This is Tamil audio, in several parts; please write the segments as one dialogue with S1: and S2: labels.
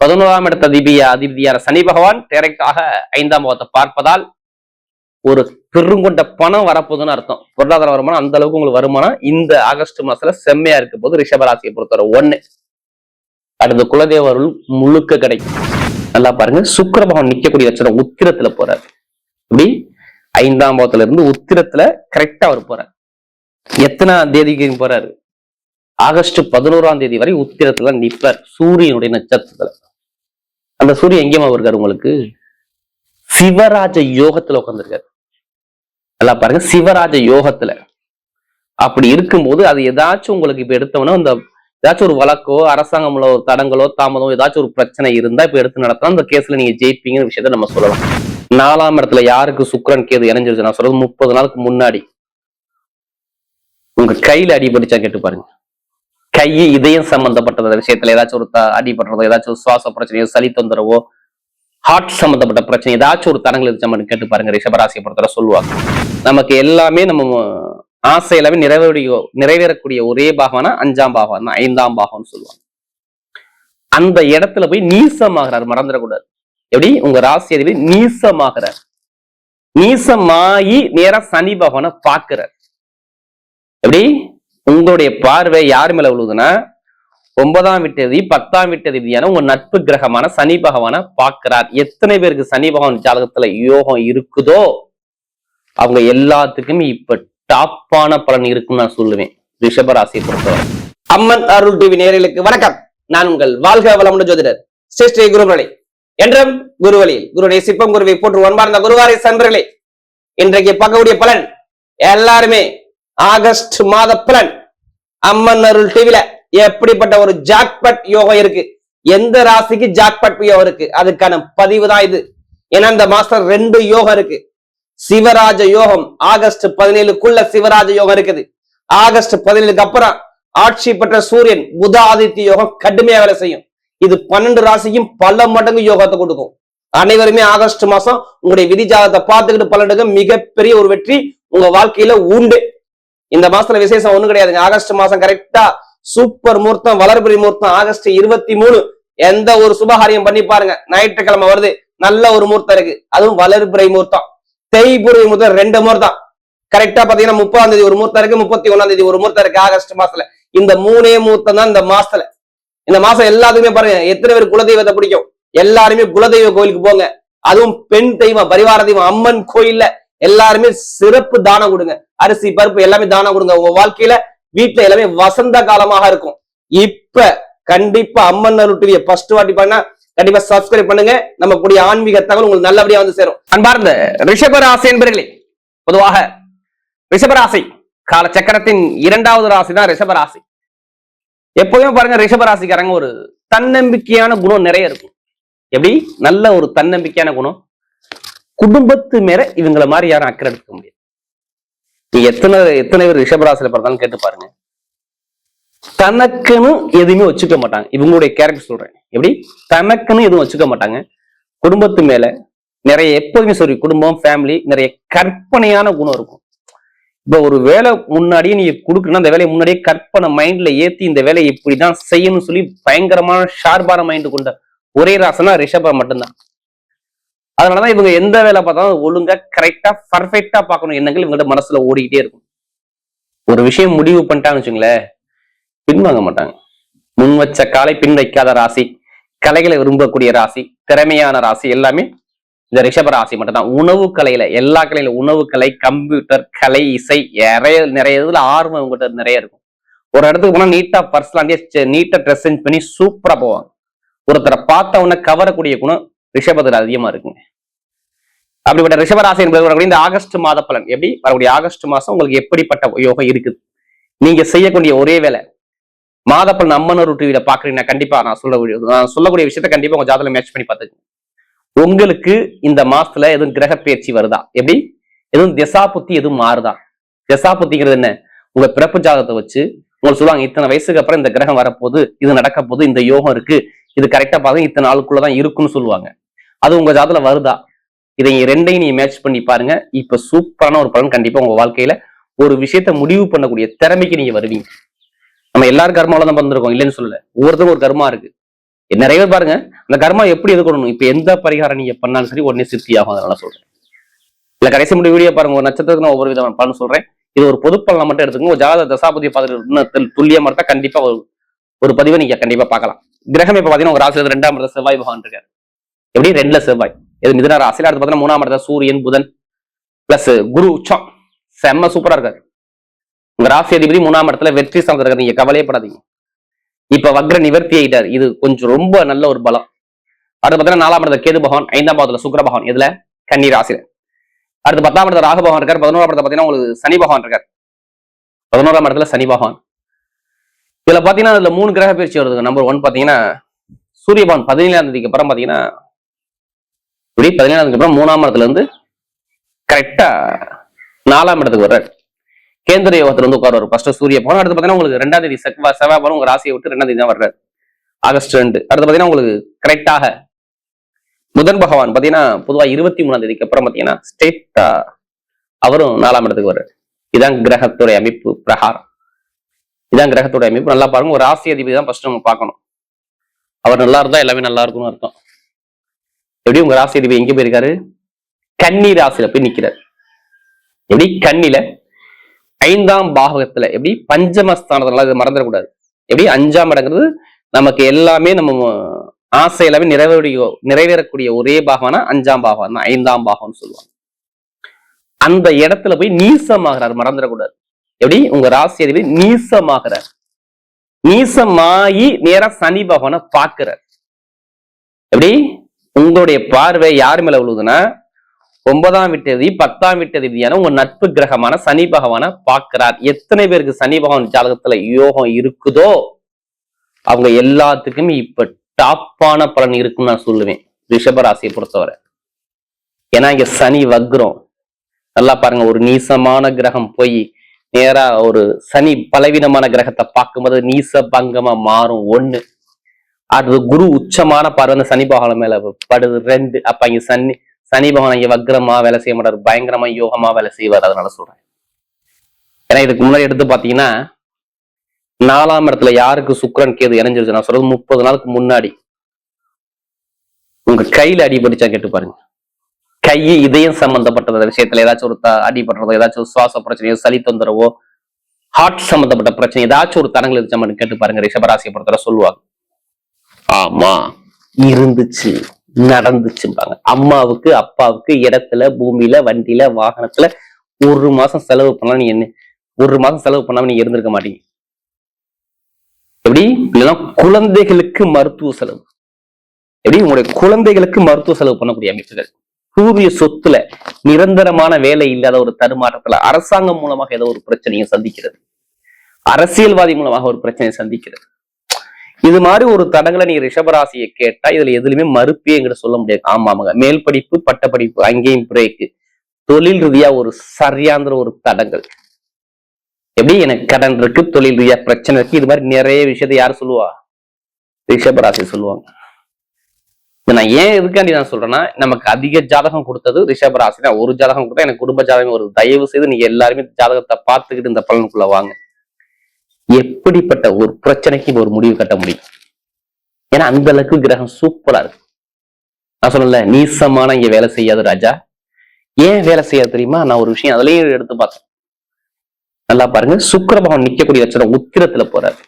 S1: 11ஆம் இடத்த அதிபதியான சனி பகவான் டைரக்டாக 5ஆம் பாவத்தை பார்ப்பதால் ஒரு பெருங்கொண்ட பணம் வரப்போகுதுன்னு அர்த்தம். பொருளாதார வருமானம் அந்த அளவுக்கு உங்களுக்கு வருமானம் இந்த ஆகஸ்ட் மாசத்துல செம்மையா இருக்க போது ரிஷபராசியை பொறுத்தவரை 1. அடுத்த குலதேவர்கள் முழுக்க கிடைக்கும். நல்லா பாருங்க, சுக்கிர பகவான் நிக்கக்கூடிய லட்சணம் உத்திரத்துல போறாரு. இப்படி 5ஆம் பாவத்துல இருந்து உத்திரத்துல கரெக்டா அவர் போறாரு. எத்தனாம் தேதிக்கு போறாரு? ஆகஸ்ட் 11ஆம் தேதி வரை உத்திரத்துல நிப்பார், சூரியனுடைய நட்சத்திரத்துல. அந்த சூரியன் எங்கேயுமா இருக்காரு? உங்களுக்கு சிவராஜ யோகத்துல உட்கார்ந்துருக்காரு. நல்லா பாருங்க, சிவராஜ யோகத்துல. அப்படி இருக்கும்போது அது ஏதாச்சும் உங்களுக்கு இப்ப எடுத்தோம்னா அந்த ஏதாச்சும் ஒரு வழக்கோ அரசாங்கம்ல ஒரு தடங்களோ தாமதம் ஏதாச்சும் ஒரு பிரச்சனை இருந்தா இப்ப எடுத்து நடத்தலாம். அந்த கேஸ்ல நீங்க ஜெயிப்பீங்கன்னு விஷயத்த நம்ம சொல்லலாம். 4ஆம் இடத்துல யாருக்கு சுக்கிரன் கேது இணைஞ்சிருச்சு? நான் சொல்றது 30 நாளுக்கு முன்னாடி உங்க கையில அடிபடிச்சா கேட்டு பாருங்க. கை இதயம் சம்பந்தப்பட்ட விஷயத்துல ஏதாச்சும் ஒரு அடிபடுறதோ, ஏதாச்சும் ஒரு சுவாச பிரச்சனையோ, சளி தொந்தரவோ, ஹார்ட் சம்பந்தப்பட்ட பிரச்சனை ஏதாச்சும் ஒரு தடங்கள் இருந்துச்சு கேட்டு பாருங்க. ரிஷபராசியை பொறுத்தவரை சொல்லுவாங்க, நமக்கு எல்லாமே நம்ம ஆசை எல்லாமே நிறைவேறக்கூடிய ஒரே பாகம்னா 5ஆம் பாகம் தான், 5ஆம் பாகம்னு சொல்லுவாங்க. அந்த இடத்துல போய் நீசமாகிறார், மறந்துடக்கூடாது. எப்படி? உங்க ராசி அதிபதி நீசமாகிறார். நீசமாயி நேரா சனி பகவானை பார்க்கிறார். எப்படி? உங்களுடைய பார்வை யார் மேல விழுதுன்னா 9ஆம் வீட்டதி 10ஆம் வீட்டதிபதியான உங்க நட்பு கிரகமான சனி பகவானை பார்க்கிறார். எத்தனை பேருக்கு சனி பகவான் ஜாதகத்துல யோகம் இருக்குதோ அவங்க எல்லாத்துக்குமே இப்ப டாப்பான பலன் இருக்குன்னு நான் சொல்லுவேன். ரிஷபராசியை பொறுத்தவரை. அம்மன் அருள் டிவி நேயர்களுக்கு வணக்கம். நான் உங்கள் வாழ்க வளமுடன் ஜோதிடர் ஸ்ரீ குருவழி என்றும் குருவழியில் குருடைய சிப்பம் குருவை போன்று அன்பார்ந்த குருவாரை சன்பர்களே, இன்றைக்கு பார்க்கக்கூடிய பலன் எல்லாருமே ஆகஸ்ட் மாத பலன். அம்மன் அருள் டிவில எப்படிப்பட்ட ஒரு ஜாக்பட் யோகம் இருக்கு, எந்த ராசிக்கு ஜாக்பட் யோகம் இருக்கு, அதுக்கான பதிவு தான் இது. ஏன்னா இந்த மாசம் 2 யோகம் இருக்கு. சிவராஜ யோகம் ஆகஸ்ட் 17க்குள்ள சிவராஜ யோகம் இருக்குது. ஆகஸ்ட் 17க்கு அப்புறம் ஆட்சி பெற்ற சூரியன் புத ஆதித்ய யோகம் கடுமையா வேலை செய்யும். இது 12 ராசிக்கும் பல மடங்கு யோகத்தை கொடுக்கும். அனைவருமே ஆகஸ்ட் மாசம் உங்களுடைய விதி ஜாதகத்தை பார்த்துக்கிட்டு பலனுக்கு மிகப்பெரிய ஒரு வெற்றி உங்க வாழ்க்கையில உண்டு. இந்த மாசத்துல விசேஷம் ஒண்ணும் கிடையாதுங்க. ஆகஸ்ட் மாசம் கரெக்டா சூப்பர் முகூர்த்தம், வளர்பிறை முகூர்த்தம். ஆகஸ்ட் 23 எந்த ஒரு சுபகாரியம் பண்ணி பாருங்க. ஞாயிற்றுக்கிழமை வருது, நல்ல ஒரு முகூர்த்தம் இருக்கு, அதுவும் வளர்பிறை முகூர்த்தம். தேய்புரை முகூர்த்தம் 2 முகூர்த்தம். கரெக்டா பாத்தீங்கன்னா 30ஆம் தேதி ஒரு முகூர்த்தம் இருக்கு, 31ஆம் தேதி ஒரு முகூர்த்தம் இருக்கு. ஆகஸ்ட் மாசத்துல இந்த 3 முகூர்த்தம் தான் இந்த மாசத்துல. இந்த மாசம் எல்லாத்துக்குமே பாருங்க, எத்தனை பேர் குலதெய்வத்தை பிடிக்கும்? எல்லாருமே குலதெய்வ கோயிலுக்கு போங்க. அதுவும் பெண் தெய்வம், பரிவார தெய்வம் அம்மன் கோயில்ல எல்லாருமே சிறப்பு தானம் கொடுங்க. அரிசி பருப்பு எல்லாமே தானம் கொடுங்க. உங்க வாழ்க்கையில வீட்டுல எல்லாமே வசந்த காலமாக இருக்கும். இப்ப கண்டிப்பா அம்மன் அருள் டிவியை ஃபர்ஸ்ட் வாட்டி பண்ணா கண்டிப்பா சப்ஸ்கிரைப் பண்ணுங்க. நம்ம கூடிய ஆன்மீக தகவல் உங்களுக்கு நல்லபடியா வந்து சேரும். அன்பார்ந்த ரிஷபராசி என்பர்களே, பொதுவாக ரிஷபராசி கால சக்கரத்தின் 2வது ராசி தான் ரிஷபராசி. எப்போதுமே பாருங்க, ரிஷபராசிக்காரங்க ஒரு தன்னம்பிக்கையான குணம் நிறைய இருக்கும். எப்படி? நல்ல ஒரு தன்னம்பிக்கையான குணம். குடும்பத்து மேல இவங்களை மாதிரி யாரும் அக்கறை எடுக்க முடியாது. நீங்க எத்தனை பேர் ரிஷபராசியில பிறந்தாலும் கேட்டு பாருங்க, தனக்குன்னு எதுவுமே வச்சுக்க மாட்டாங்க. இவங்களுடைய கேரக்டர் சொல்றேன். எப்படி? தனக்குன்னு எதுவும் வச்சுக்க மாட்டாங்க. குடும்பத்து மேல நிறைய, எப்போதுமே சரி, குடும்பம் ஃபேமிலி நிறைய கற்பனையான குணம் இருக்கும். இப்ப ஒரு வேலை முன்னாடியே நீங்க கொடுக்கணும், அந்த வேலையை முன்னாடியே கற்பனை மைண்ட்ல ஏத்தி இந்த வேலையை இப்படிதான் செய்யணும்னு சொல்லி பயங்கரமான ஷார்ப்பான மைண்ட் கொண்ட ஒரே ராசினா ரிஷபம் மட்டும்தான். அதனாலதான் இவங்க எந்த வேலை பார்த்தாலும் ஒழுங்கா கரெக்டா பர்ஃபெக்டா பார்க்கணும் எண்ணங்கள் இவங்கள்ட்ட மனசுல ஓடிக்கிட்டே இருக்கும். ஒரு விஷயம் முடிவு பண்ணிட்டான்னு வச்சுங்களேன், பின்வாங்க மாட்டாங்க. முன் வச்ச காலை பின் வைக்காத ராசி, கலைகளை விரும்பக்கூடிய ராசி, திறமையான ராசி எல்லாமே இந்த ரிஷப ராசி மட்டும்தான். உணவு கலையில எல்லா கலையில உணவு கலை, கம்ப்யூட்டர் கலை, இசை நிறைய இதுல ஆர்வம் உங்ககிட்ட நிறைய இருக்கும். ஒரு இடத்துக்கு போனா நீட்டா பர்சனலாண்டியே நீட்டா ட்ரெஸ் சேஞ்ச் பண்ணி சூப்பரா போவாங்க. ஒருத்தரை பார்த்த உடனே கவரக்கூடிய குணம் ரிஷபத்துல அதிகமா இருக்குங்க. அப்படிப்பட்ட ரிஷபராசி என்பது இந்த ஆகஸ்ட் மாத பலன். எப்படி வரக்கூடிய ஆகஸ்ட் மாசம் உங்களுக்கு எப்படிப்பட்ட யோகம் இருக்குது? நீங்க செய்யக்கூடிய ஒரே வேலை மாத பலன் அம்மன் அருள் டிவியில பாக்குறீங்கன்னா கண்டிப்பா நான் சொல்லக்கூடிய விஷயத்த கண்டிப்பா உங்க ஜாதகத்துல மேட்ச் பண்ணி பார்த்துக்கோங்க. உங்களுக்கு இந்த மாசத்துல எதுவும் கிரக பயிற்சி வருதா? எப்படி? எதுவும் திசா புத்தி எதுவும் மாறுதா? திசா புத்திங்கிறது என்ன? உங்க பிறப்பு ஜாதகத்தை வச்சு உங்களுக்கு சொல்லுவாங்க, இத்தனை வயசுக்கு அப்புறம் இந்த கிரகம் வரப்போகுது, இது நடக்க போகுது, இந்த யோகம் இருக்கு, இது கரெக்டா பாருங்க, இத்தனை நாளுக்குள்ளதான் இருக்குன்னு சொல்லுவாங்க. அது உங்க ஜாதகத்துல வருதா? இதை 2ஐயும் நீங்க மேட்ச் பண்ணி பாருங்க. இப்ப சூப்பரான ஒரு பலன் கண்டிப்பா உங்க வாழ்க்கையில ஒரு விஷயத்த முடிவு பண்ணக்கூடிய திறமைக்கு நீங்க வருவீங்க. நம்ம எல்லாரும் கர்மாவில தான் வந்திருக்கோம், இல்லைன்னு சொல்லல. ஒவ்வொருத்தரும் ஒரு கர்மா இருக்கு. நிறைய பேர் பாருங்க, இந்த கர்மா எப்படி எதுக்கணும்? இப்ப எந்த பரிகாரம் நீங்க பண்ணாலும் சரி உடனே சித்தி ஆகும். அதனால சொல்றேன். இல்ல கடைசி முடிவு வீடியோ பாருங்க. ஒரு நட்சத்திரத்துக்கு நான் ஒவ்வொரு விதமான பலன் சொல்றேன். இது ஒரு பொது பலனை மட்டும் எடுத்துக்கோங்க. ஒரு ஜாதக தசாபதி பார்த்துட்டு துல்லியமா இருந்தா கண்டிப்பா ஒரு பதிவை நீங்க கண்டிப்பா பார்க்கலாம். கிரகம் இப்ப பாத்தீங்கன்னா ஒரு ராசியில 2ஆம் இடத்துல செவ்வாய் பகவான் இருக்காரு. எப்படி 2ல செவ்வாய், இது மிதுன ராசியில. அடுத்து பாத்தீங்கன்னா 3ஆம் இடத்துல சூரியன் புதன் பிளஸ் குரு உச்சம் செம்ம சூப்பரா இருக்காரு. உங்க ராசி அதிபதி 3ஆம் இடத்துல வெற்றி சார்ந்த இருக்காரு. நீங்க கவலையப்படாதீங்க. இப்ப வக்ர நிவர்த்தி ஆயிட்டார். இது கொஞ்சம் ரொம்ப நல்ல ஒரு பலம். அடுத்து பாத்தீங்கன்னா 4ஆம் இடத்துல கேது பகவான், 5ஆம் பாவத்துல சுக்கிர பகவான், இதுல கன்னி ராசியில. அடுத்து 10ஆம் இடத்துல ராகு பகவான் இருக்காரு. 11ஆம் இடத்துல பாத்தீங்கன்னா உங்களுக்கு சனி பகவான் இருக்காரு. 11ஆம் இடத்துல சனி பகவான். இதுல பாத்தீங்கன்னா அதுல 3 கிரக பயிற்சி வருதுங்க. நம்பர் 1 பாத்தீங்கன்னா சூரிய பகவான் 17ஆம் தேதிக்கு அப்புறம் பாத்தீங்கன்னா இப்படி 17ஆம் தேதிக்கு அப்புறம் 3ஆம் இடத்துல இருந்து கரெக்டா 4ஆம் இடத்துக்கு வர்றாரு. கேந்திர யோகத்துல வந்து உட்காருவார் ஃபர்ஸ்ட் சூரிய பகவான். அடுத்து பாத்தீங்கன்னா உங்களுக்கு 2ஆம் தேதி செவ்வாய் பகவான் உங்க ராசியை விட்டு 2ஆம் தேதி தான் வர்றாரு, ஆகஸ்ட் 2. அடுத்து பாத்தீங்கன்னா உங்களுக்கு கரெக்டாக புதன் பகவான் பாத்தீங்கன்னா பொதுவா 23ஆம் தேதிக்கு அப்புறம் பாத்தீங்கன்னா ஸ்டேட்டா அவரும் 4ஆம் இடத்துக்கு வர்றாரு. இதான் கிரகத்துடைய அமைப்பு பிரகாரம். இதான் கிரகத்துடைய அமைப்பு. நல்லா பாருங்க. ஒரு ராசி அதிபதி தான் ஃபர்ஸ்ட் நம்ம பார்க்கணும். அவர் நல்லா இருந்தா எல்லாமே நல்லா இருக்கும்னு அர்த்தம். எப்படி உங்க ராசி அதிபதி எங்க போயிருக்காரு? கன்னி ராசியில போய் நிக்கிறார். எப்படி கன்னில 5ஆம் பாகத்துல, எப்படி பஞ்சமஸ்தானத்துல, இதை மறந்துடக்கூடாது. எப்படி 5ஆம் இடங்கிறது நமக்கு எல்லாமே நம்ம ஆசை எல்லாமே நிறைவேறக்கூடிய ஒரே பாகம்னா 5ஆம் பாகம் தான், 5ஆம் பாகம்னு சொல்லுவாங்க. அந்த இடத்துல போய் நீசமாகிறார், மறந்துடக்கூடாது. எப்படி உங்க ராசி அதிபதி நீசமாகிறார். நீசமாயி நேரா சனி பகவானை பார்க்கிறார். எப்படி உங்களுடைய பார்வை யார் மேல விழுதுன்னா 9ஆம் வீட்டதி 10ஆம் வீட்டதியான உங்க நட்பு கிரகமான சனி பகவானை பார்க்கிறார். எத்தனை பேருக்கு சனி பகவான் ஜாதகத்துல யோகம் இருக்குதோ அவங்க எல்லாத்துக்குமே இப்ப டாப்பான பலன் இருக்குன்னு நான் சொல்லுவேன் ரிஷபராசியை பொறுத்தவரை. ஏன்னா இங்க சனி வக்ரம். நல்லா பாருங்க. ஒரு நீசமான கிரகம் போய் நேரா ஒரு சனி பலவீனமான கிரகத்தை பார்க்கும்போது நீச பங்கமா மாறும் 1. அது குரு உச்சமான பார்வை சனி பகவான் மேல படுது 2. அப்ப இங்க சனி பகவான் இங்க வக்ரமா வேலை செய்ய மாட்டாரு, பயங்கரமா யோகமா வேலை செய்வார். அதனால சொல்றேன். ஏன்னா இதுக்கு முன்னாடி எடுத்து பாத்தீங்கன்னா 4ஆம் இடத்துல யாருக்கு சுக்கிரன் கேது இணைஞ்சிருச்சு நான் சொல்றது 30 நாளுக்கு முன்னாடி. உங்க கையில அடிபடிச்சா கேட்டு பாருங்க. கை இதயம் சம்பந்தப்பட்ட விஷயத்துல ஏதாச்சும் ஒரு அடிபடுறதோ, ஏதாச்சும் ஒரு சுவாச பிரச்சனையோ, சளி தொந்தரவோ, ஹார்ட் சம்பந்தப்பட்ட பிரச்சனை, ஏதாச்சும் ஒரு தடங்கள் இருந்துச்சு கேட்டு பாருங்க. ரிஷபராசியை பொறுத்தவரை சொல்லுவாங்க, ஆமா இருந்துச்சு நடந்துச்சுப்பாங்க. அம்மாவுக்கு அப்பாவுக்கு இடத்துல பூமியில வண்டியில வாகனத்துல 1 மாசம் செலவு பண்ணலாம். நீங்க என்ன 1 மாசம் செலவு பண்ணாம நீங்க இருந்திருக்க மாட்டீங்க. எப்படி இல்லைன்னா குழந்தைகளுக்கு மருத்துவ செலவு, எப்படி உங்களுடைய குழந்தைகளுக்கு மருத்துவ செலவு பண்ணக்கூடிய அமைப்புகள், பூர்வீக சொத்துல நிரந்தரமான வேலை இல்லாத ஒரு தடுமாற்றத்துல அரசாங்கம் மூலமாக ஏதோ ஒரு பிரச்சனையை சந்திக்கிறது, அரசியல்வாதி மூலமாக ஒரு பிரச்சனையை சந்திக்கிறது. இது மாதிரி ஒரு தடங்களை நீங்க ரிஷபராசியை கேட்டா இதுல எதுலையுமே மறுப்பே எங்கிட்ட சொல்ல முடியாது. ஆமாங்க, மேல் படிப்பு பட்ட படிப்பு அங்கேயும் பிரேக்கு, தொழில் ரீதியா ஒரு சரியாந்திர ஒரு தடங்கள். எப்படி எனக்கு கடன் இருக்கு, தொழில் ரீதியா பிரச்சனை இருக்கு, இது மாதிரி நிறைய விஷயத்தை யார் சொல்லுவா? ரிஷபராசி சொல்லுவாங்க. நான் ஏன் எதுக்காண்டி நான் சொல்றேன்னா, நமக்கு அதிக ஜாதகம் கொடுத்தது ரிஷபராசி தான். ஒரு ஜாதகம் கொடுத்தா எனக்கு குடும்ப ஜாதகம் ஒரு தயவு செய்து நீங்க எல்லாருமே ஜாதகத்தை பார்த்துக்கிட்டு இந்த பலனுக்குள்ள வாங்க. எப்படிப்பட்ட ஒரு பிரச்சனைக்கு ஒரு முடிவு கட்ட முடியும். ஏன்னா அந்த அளவுக்கு கிரகம் சூப்பரா இருக்கு. நான் சொல்லல நீசமான இங்க வேலை செய்யாது ராஜா. ஏன் வேலை செய்யாது தெரியுமா? நான் ஒரு விஷயம் அதுலயும் எடுத்து பார்த்தேன். நல்லா பாருங்க. சுக்கிர பகவான் நிக்கக்கூடிய லட்சணம் உத்திரத்துல போறாரு.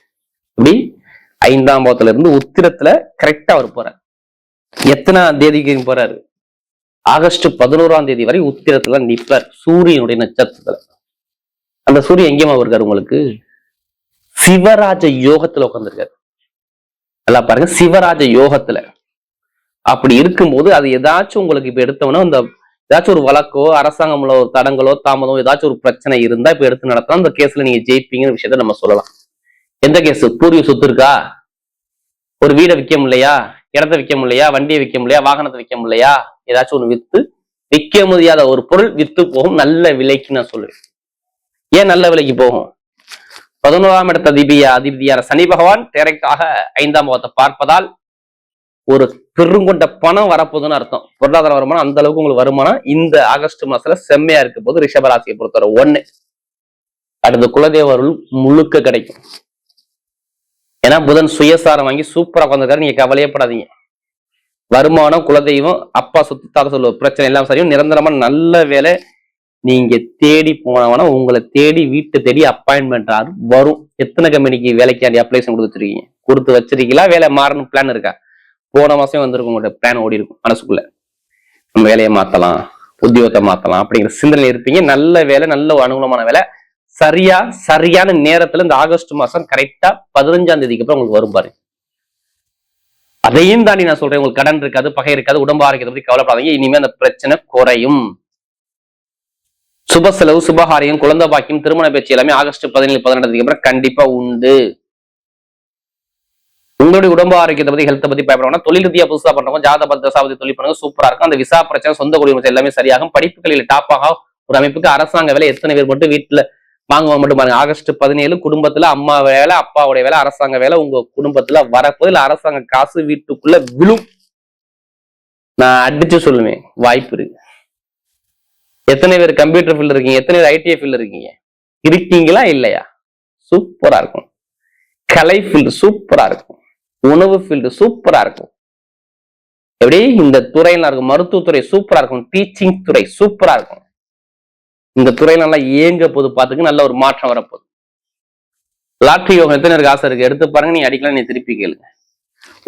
S1: இப்படி 5ஆம் பாவத்துல இருந்து உத்திரத்துல கரெக்டா அவர் போறாரு. எத்தனாம் தேதிக்கு போறாரு? ஆகஸ்ட் 11ஆம் தேதி வரை உத்திரத்துல நிற்பார் சூரியனுடைய நட்சத்திரத்துல. அந்த சூரியன் எங்கேயுமா இருக்காரு? உங்களுக்கு சிவராஜ யோகத்துல உட்கார்ந்துருக்காரு. நல்லா பாருங்க, சிவராஜ யோகத்துல. அப்படி இருக்கும்போது அது ஏதாச்சும் உங்களுக்கு இப்ப எடுத்தோம்னா அந்த ஏதாச்சும் ஒரு வழக்கோ அரசாங்கம் உள்ள ஒரு தடங்களோ தாமதம் ஏதாச்சும் ஒரு பிரச்சனை இருந்தா இப்ப எடுத்து நடத்தலாம். அந்த கேஸ்ல நீங்க ஜெயிப்பீங்கிற விஷயத்த நம்ம சொல்லலாம். எந்த கேஸ்? பூர்வீக சொத்து இருக்கா, ஒரு வீடை விற்க முடியலையா, இடத்தை விற்க முடியலையா, வண்டியை விற்க முடியலையா, வாகனத்தை விற்க முடியலையா, ஏதாச்சும் ஒண்ணு வித்து விற்க முடியாத ஒரு பொருள் வித்து போகும் நல்ல விலைக்கு நான் சொல்லுவேன். ஏன் நல்ல விலைக்கு போகும்? 11ஆம் இடத்த அதிபதியான சனி பகவான் டைரக்டாக 5ஆம் பாவத்தை பார்ப்பதால் ஒரு பெருங்கொண்ட பணம் வரப்போகுதுன்னு அர்த்தம். பொருளாதார வருமானம் அந்த அளவுக்கு உங்களுக்கு வருமானம் இந்த ஆகஸ்ட் மாசத்துல செம்மையா இருக்க போது ரிஷபராசியை பொறுத்தவரை 1. அடுத்த குலதேவர்கள் முழுக்க கிடைக்கும். ஏன்னா புதன் சுயசாரம் வாங்கி சூப்பரா உட்காந்துருக்காரு. நீங்க கவலையப்படாதீங்க. வருமானம், குலதெய்வம், அப்பா சொத்து, தாத்தா சொல்ல பிரச்சனை எல்லாம் சரியும். நிரந்தரமா நல்ல வேலை நீங்க தேடி போனவனா உங்களை தேடி வீட்டை தேடி அப்பாயின்மெண்ட் வரும். எத்தனை கம்பெனிக்கு வேலைக்காண்டி அப்ளைசன் கொடுத்து வச்சிருக்கீங்களா? வேலை மாறணும் பிளான் இருக்கா? போன மாசம் வந்திருக்கும், உங்களோட பிளான் ஓடி இருக்கும் மனசுக்குள்ள. நம்ம வேலையை மாத்தலாம், உத்தியோகத்தை மாத்தலாம் அப்படிங்கிற சிந்தனை இருப்பீங்க. நல்ல வேலை, நல்ல அனுகூலமான வேலை சரியான நேரத்துல இந்த ஆகஸ்ட் மாசம் கரெக்டா 15ஆம் தேதிக்கு அப்புறம் உங்களுக்கு வரும் பாருங்க. அதையும் தாண்டி நான் சொல்றேன், உங்களுக்கு கடன் இருக்காது, பகை இருக்காது, உடம்பு ஆரோக்கியத்தை பத்தி கவலைப்படாதீங்க. இனிமே அந்த பிரச்சனை குறையும். சுப செலவு, சுபகாரியம், குழந்தை பாக்கியம், திருமண பேச்சு எல்லாமே ஆகஸ்ட் 17, 18 அப்புறம் கண்டிப்பா உண்டு. உங்களுடைய உடம்பு ஆரோக்கியத்தை பத்தி, ஹெல்த்தை பத்தி பயப்பட வேணாம். தொழில் ரீதியா புதுசா பண்றவங்க ஜாதக தசாபதி தொழில் பண்ணுங்க, சூப்பரா இருக்கும். அந்த விசா பிரச்சனை, சொந்த குடியுரிமை எல்லாமே சரியாகும். படிப்புகளில் டாப் ஆக ஒரு அமைப்புக்கு அரசாங்க வேலை எத்தனை பேர் மட்டும் வீட்டுல வாங்குவாங்க மட்டும் பாருங்க. ஆகஸ்ட் 17 குடும்பத்துல அம்மா வேலை, அப்பாவுடைய வேலை, அரசாங்க வேலை உங்க குடும்பத்துல வரப்போது. இல்ல அரசாங்க காசு வீட்டுக்குள்ள விழும். நான் அடிச்சு சொல்லுவேன், வாய்ப்பு இருக்கு. எத்தனை பேர் கம்ப்யூட்டர் ஃபீல்டு இருக்கீங்க? எத்தனை பேர் ஐடிஐ ஃபீல்டு இருக்கீங்களா இல்லையா? சூப்பரா இருக்கும். கலை ஃபீல்டு சூப்பரா இருக்கும். உணவு ஃபீல்டு சூப்பரா இருக்கும். எப்படி இந்த துறையில இருக்கும். மருத்துவத்துறை சூப்பரா இருக்கும். டீச்சிங் துறை சூப்பரா இருக்கும். இந்த துறையில நல்லா இயங்க போது பார்த்துக்கு நல்ல ஒரு மாற்றம் வரப்போகுது. லாட்டரி யோகம் எத்தனை பேருக்கு ஆசை இருக்கு? எடுத்து பாருங்க. நீ அடிக்கலாம், நீ திருப்பி கேளுங்க.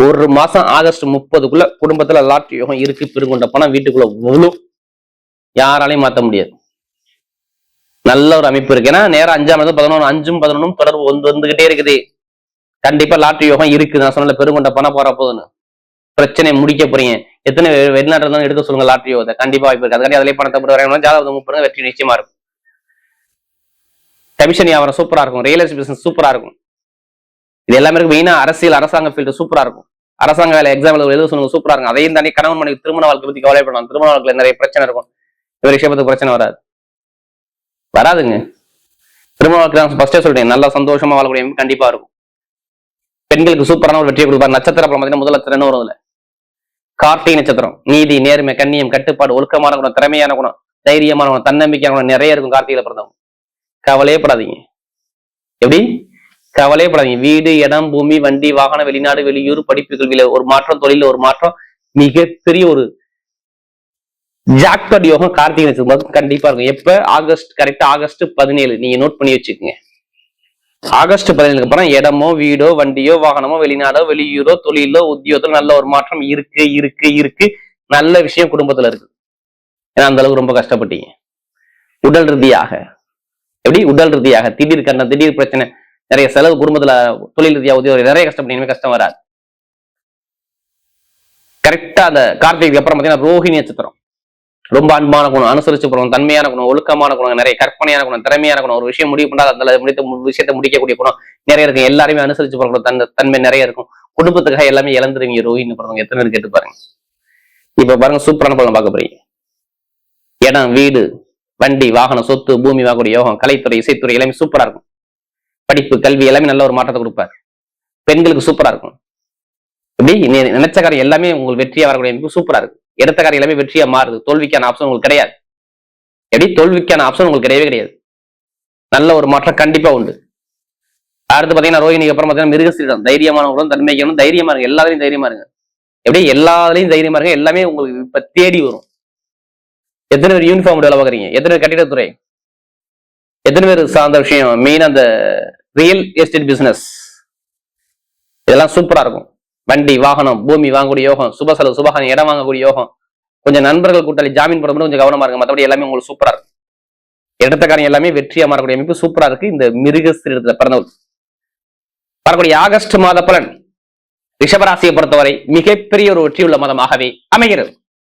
S1: ஒரு மாசம் ஆகஸ்ட் 30க்குள்ள குடும்பத்துல லாட்டரி யோகம் இருக்கு. பெருங்கொண்ட பணம் வீட்டுக்குள்ள விழும். யாராலையும் மாத்த முடியாது. நல்ல ஒரு அமைப்பு இருக்கு. ஏன்னா நேரம் 5ஆம் 11 5ம் 11ம் தொடர்பு வந்துகிட்டே இருக்குது. கண்டிப்பா லாட்டரி யோகம் இருக்கு. நான் சொன்ன பெருங்கொண்ட பணம் போற போதுன்னு பிரச்சனை முடிக்க போறீங்க. எத்தனை வெளிநாட்டுல இருந்தாலும் எடுக்க சொல்லுங்க லாட்டரி யோகத்தை. கண்டிப்பா வாய்ப்பு இருக்கு. அதுக்காண்டி அதிலே பணத்தை போட்டு வரையணும். ஜாதகம் முப்பது வெற்றி நிச்சயமா இருக்கும். கமிஷன் வியாபாரம் சூப்பரா இருக்கும். ரியல் எஸ்டேட் பிசினஸ் சூப்பரா இருக்கும். இது எல்லாமே இருக்கு. மெயினா அரசியல், அரசாங்க ஃபீல்டு சூப்பரா இருக்கும். அரசாங்க வேலை எக்ஸாம் எழுத சொல்லுங்க, சூப்பரா இருக்கும். அதையும் தாண்டி கணவன் மனைவி திருமண வாழ்க்கை பத்தி கவலைப்படலாம். திருமண வாழ்க்கையில நிறைய பிரச்சனை இருக்கும். இவர் விஷயத்துக்கு பிரச்சனை வராதுங்க. திருமண வாழ்க்கை ஃபர்ஸ்டே சொல்றேன், நல்லா சந்தோஷமா வாழக்கூடிய கண்டிப்பா இருக்கும். பெண்களுக்கு சூப்பரான ஒரு வெற்றியை கொடுப்பார். நட்சத்திர பலம் பார்த்தீங்கன்னா முதல் நட்சத்திரம் வரும். கார்த்திகை நட்சத்திரம் நீதி, நேர்மை, கண்ணியம், கட்டுப்பாடு, ஒழுக்கமான குணம், திறமையான குணம், தைரியமான குணம், தன்னம்பிக்கையான குணம் நிறைய இருக்கும் கார்த்திகையில பிறந்தவங்க. கவலையப்படாதீங்க. எப்படி கவலையப்படாதீங்க. வீடு, இடம், பூமி, வண்டி, வாகனம், வெளிநாடு, வெளியூர், படிப்பு, கல்வியில ஒரு மாற்றம், தொழில ஒரு மாற்றம், மிகப்பெரிய ஒரு ஜாக்பாட் யோகம் கார்த்திகை நட்சத்திரம் கண்டிப்பா இருக்கும். எப்ப? கரெக்டா ஆகஸ்ட் 17. நீங்க நோட் பண்ணி வச்சுக்கோங்க. ஆகஸ்ட் 17க்கு அப்புறம் இடமோ, வீடோ, வண்டியோ, வாகனமோ, வெளிநாடோ, வெளியூரோ, தொழிலோ, உத்தியோகத்துல நல்ல ஒரு மாற்றம் இருக்கு. நல்ல விஷயம் குடும்பத்துல இருக்கு. ஏன்னா அந்த அளவுக்கு ரொம்ப கஷ்டப்பட்டீங்க. உடல் ரீதியாக எப்படி? உடல் ரீதியாக திடீர் கண்ணம், திடீர் பிரச்சனை, நிறைய செலவு குடும்பத்துல, தொழில் ரீதியாக, உத்தியோகம் நிறைய கஷ்டப்பட்டீங்க. கஷ்டம் வராது. கரெக்டா அந்த கார்த்திகைக்கு அப்புறம் பாத்தீங்கன்னா ரோஹிணி நட்சத்திரம். ரொம்ப அன்பான குணம், அனுசரிச்சு போறோம், தன்மையான குணம், ஒழுக்கமான குணம், நிறைய கற்பனையான குணம், திறமையான குணம், ஒரு விஷயம் முடிவு பண்ணாத அந்த விஷயத்தை முடிக்கக்கூடிய குணம் நிறைய இருக்கும். எல்லாருமே அனுசரிச்சு போற தன்மை நிறைய இருக்கும். குடும்பத்துக்காக எல்லாமே இழந்துருவீங்க. ரோஹிணி பிறந்தவங்க எத்தனை பேர் கேட்டு பாருங்க. இப்ப பாருங்க, சூப்பரான பலன் பார்க்க போறீங்க. இடம், வீடு, வண்டி, வாகனம், சொத்து, பூமி வாங்கக்கூடிய யோகம், கலைத்துறை, இசைத்துறை எல்லாமே சூப்பரா இருக்கும். படிப்பு, கல்வி எல்லாமே நல்ல ஒரு மாற்றத்தை கொடுப்பாரு. பெண்களுக்கு சூப்பரா இருக்கும். எப்படி நினைச்ச காரியம் எல்லாமே உங்களுக்கு வெற்றியா வரக்கூடிய சூப்பரா இருக்கு. எடுத்த காரியம் எல்லாமே வெற்றியா மாறுது. தோல்விக்கான ஆப்ஷன் உங்களுக்கு கிடையாது. எப்படி? தோல்விக்கான ஆப்ஷன் உங்களுக்கு கிடையவே கிடையாது. நல்ல ஒரு மாற்றம் கண்டிப்பா உண்டு. அடுத்து பாத்தீங்கன்னா ரோஹிணிக்கு அப்புறம் பாத்தீங்கன்னா மிருகசீரிடம். தைரியமானவங்களும் தன்மைக்கணும். தைரியமா இருங்க. எல்லாத்துலயும் தைரியமா இருங்க. எப்படி? எல்லாத்துலயும் தைரியமா இருங்க. எல்லாமே உங்களுக்கு இப்ப தேடி வரும். எத்தனை பேர் யூனிஃபார்ம் வேலை பார்க்குறீங்க? எத்தனை பேர் கட்டிடத்துறை? எத்தனை பேர் சார்ந்த விஷயம்? மெயின் அந்த ரியல் எஸ்டேட் பிசினஸ் இதெல்லாம் சூப்பரா இருக்கும். வண்டி, வாகனம், பூமி வாங்கக்கூடிய யோகம், சுப செலவு, சுபகாரம், இடம் வாங்கக்கூடிய யோகம். கொஞ்சம் நண்பர்கள் கூட்டாளி ஜாமீன் போட கொஞ்சம் கவனமா இருக்கு. மற்றபடி எல்லாமே உங்களுக்கு சூப்பரா இருக்கு. எடுத்த காரியம் எல்லாமே வெற்றியா மாறக்கூடிய அமைப்பு சூப்பரா இருக்கு. இந்த மிருகசீரிடத்துல பிறந்தவர்கள் வரக்கூடிய ஆகஸ்ட் மாத பலன் ரிஷபராசியை பொறுத்தவரை மிகப்பெரிய ஒரு வெற்றியுள்ள மாதமாகவே அமைகிறது.